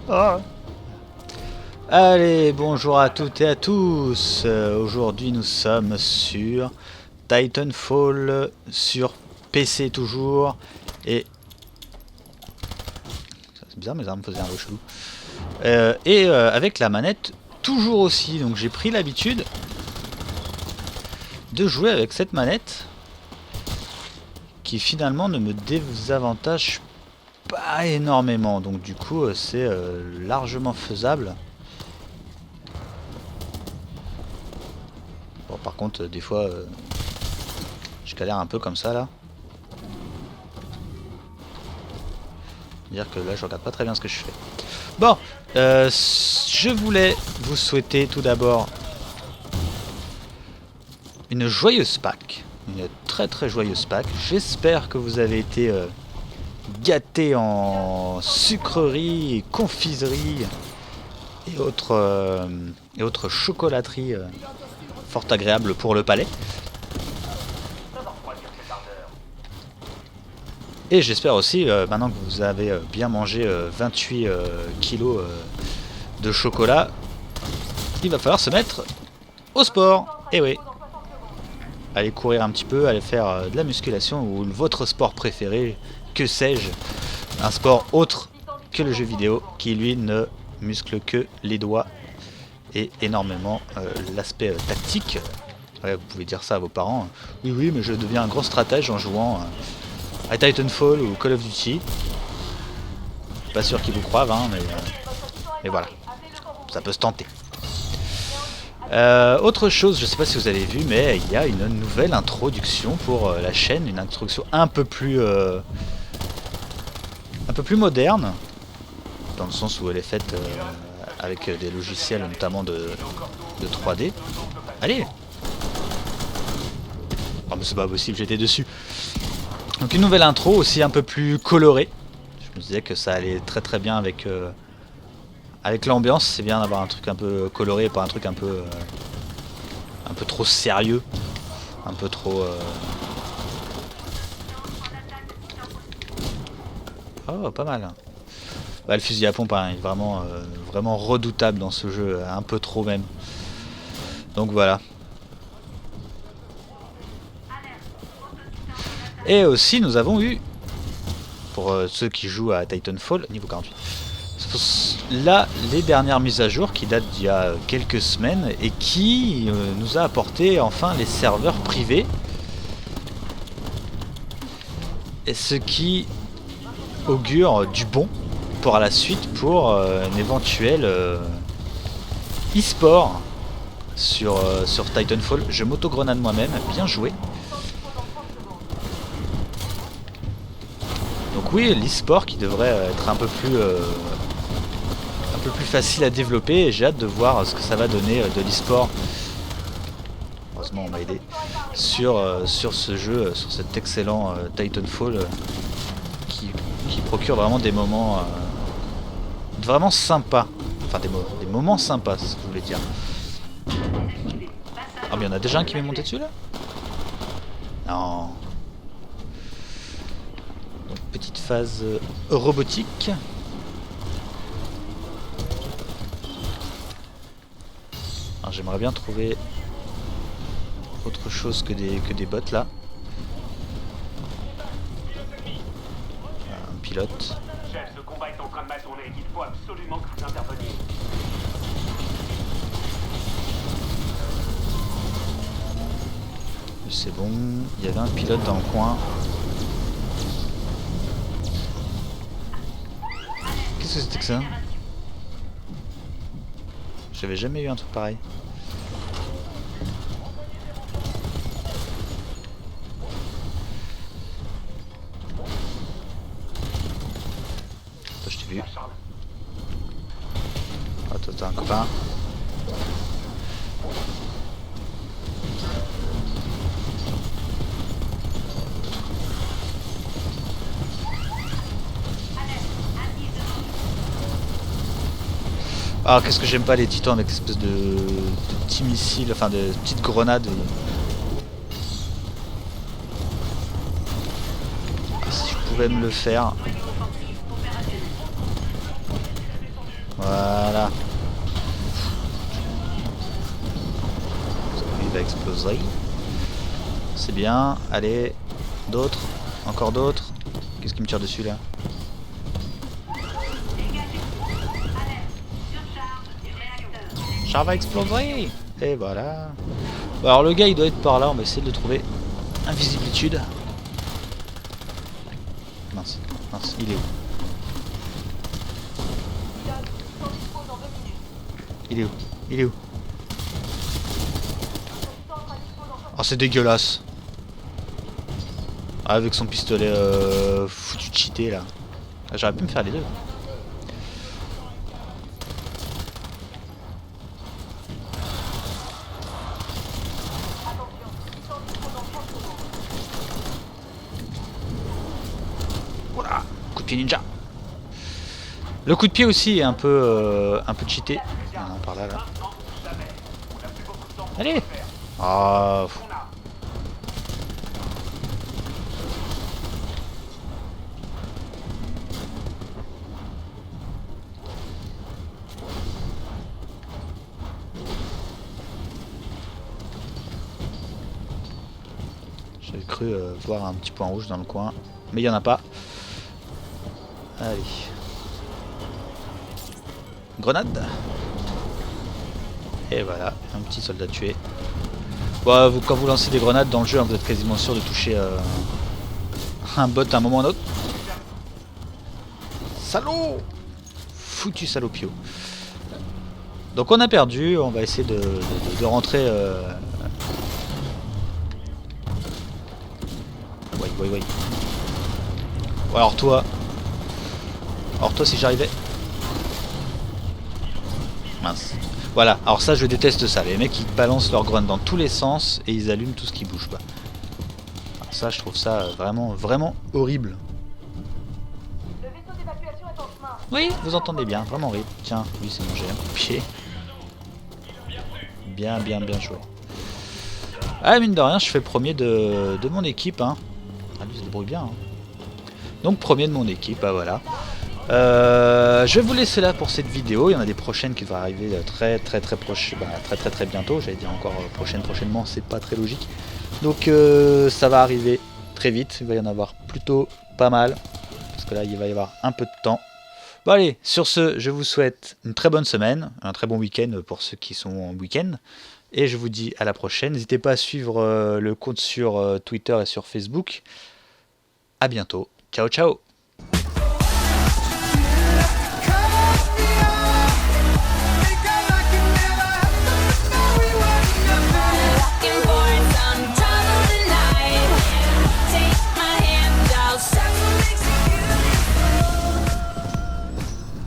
Ah. Allez, bonjour à toutes et à tous. Aujourd'hui, nous sommes sur Titanfall, sur PC toujours. Et... c'est bizarre, mes armes faisaient un peu chelou. Avec la manette toujours aussi. Donc j'ai pris l'habitude de jouer avec cette manette qui finalement ne me désavantage pas énormément. Donc du coup, c'est largement faisable. Bon, par contre, des fois, je galère un peu comme ça là. Dire que là, je regarde pas très bien ce que je fais. Bon, je voulais vous souhaiter tout d'abord une joyeuse Pâques, une très très joyeuse Pâques. J'espère que vous avez été gâtés en sucreries, et confiseries et autres chocolateries fort agréables pour le palais. Et j'espère aussi, maintenant que vous avez bien mangé 28 kilos de chocolat, il va falloir se mettre au sport. Et oui, aller courir un petit peu, aller faire de la musculation ou votre sport préféré, que sais-je, un sport autre que le jeu vidéo qui lui ne muscle que les doigts et énormément l'aspect tactique. Ouais, vous pouvez dire ça à vos parents. Oui, oui, mais je deviens un grand stratège en jouant à Titanfall ou Call of Duty. Pas sûr qu'ils vous croient, hein, mais voilà, ça peut se tenter. Autre chose, je sais pas si vous avez vu, mais il y a une nouvelle introduction pour la chaîne, une introduction un peu plus moderne, dans le sens où elle est faite avec des logiciels notamment de 3D. Allez. Oh, mais c'est pas possible, j'étais dessus. Donc une nouvelle intro aussi un peu plus colorée. Je me disais que ça allait très très bien avec l'ambiance. C'est bien d'avoir un truc un peu coloré et pas un truc un peu trop sérieux, un peu trop oh, pas mal. Bah, le fusil à pompe hein, il est vraiment vraiment redoutable dans ce jeu, un peu trop même. Donc voilà. Et aussi nous avons eu, pour ceux qui jouent à Titanfall, niveau 48, là les dernières mises à jour qui datent d'il y a quelques semaines et qui nous a apporté enfin les serveurs privés. Et ce qui augure du bon pour la suite pour un éventuel e-sport sur Titanfall. Je m'auto-grenade moi-même, bien joué. Donc oui, l'e-sport qui devrait être un peu plus facile à développer et j'ai hâte de voir ce que ça va donner de l'e-sport. Heureusement on m'a aidé sur ce jeu, sur cet excellent Titanfall qui procure vraiment des moments vraiment sympas. Enfin des moments sympas, c'est ce que je voulais dire. Ah mais il y en a déjà un qui m'est monté dessus là? Non. Donc petite phase robotique. J'aimerais bien trouver autre chose que des bots là. Un pilote. Chef, ce combat est en train de mal tourner. Il faut absolument que vous interveniez. C'est bon, il y avait un pilote dans le coin. Qu'est-ce que c'était que ça? J'avais jamais eu un truc pareil. Toi, je t'ai vu. Ah, toi, t'as un copain. Ah, qu'est-ce que j'aime pas les titans avec cette espèce de petits missiles, enfin de petites grenades. Ah, si je pouvais me le faire. Voilà. Il va exploser. C'est bien. Allez. D'autres. Encore d'autres. Qu'est-ce qui me tire dessus là? Char va exploser. Et voilà. Bon, alors le gars il doit être par là. On va essayer de le trouver. Invisibilitude. Mince. Mince. Il est où? Il est où? Il est où? Oh c'est dégueulasse. Ah, avec son pistolet foutu cheaté là. J'aurais pu me faire les deux. Voilà. Coup de pied ninja. Le coup de pied aussi est un peu cheaté. Ah non, par là là. Allez. Ah. J'avais cru voir un petit point rouge dans le coin, mais il n'y en a pas. Allez. Grenade. Et voilà, un petit soldat tué. Bon, quand vous lancez des grenades dans le jeu, hein, vous êtes quasiment sûr de toucher un bot à un moment ou à un autre. Salaud! Foutu salopio. Donc on a perdu, on va essayer de rentrer... Oui. Alors toi si j'arrivais... Mince. Voilà, alors ça je déteste ça, les mecs ils balancent leurs grenades dans tous les sens et ils allument tout ce qui bouge quoi. Alors ça je trouve ça vraiment horrible. Le vaisseau d'évacuation est en chemin. Oui, vous entendez bien, vraiment horrible. Tiens, lui c'est mon GM, pied. Bien joué. Ah mine de rien je fais premier de mon équipe hein. Ah lui il se débrouille bien hein. Donc premier de mon équipe, bah voilà. Je vais vous laisser là pour cette vidéo. Il y en a des prochaines qui vont arriver très proche, très bientôt. J'allais dire encore prochainement, c'est pas très logique. Donc ça va arriver très vite. Il va y en avoir plutôt pas mal parce que là il va y avoir un peu de temps. Bon allez, sur ce, je vous souhaite une très bonne semaine, un très bon week-end pour ceux qui sont en week-end. Et je vous dis à la prochaine. N'hésitez pas à suivre le compte sur Twitter et sur Facebook. À bientôt. Ciao ciao.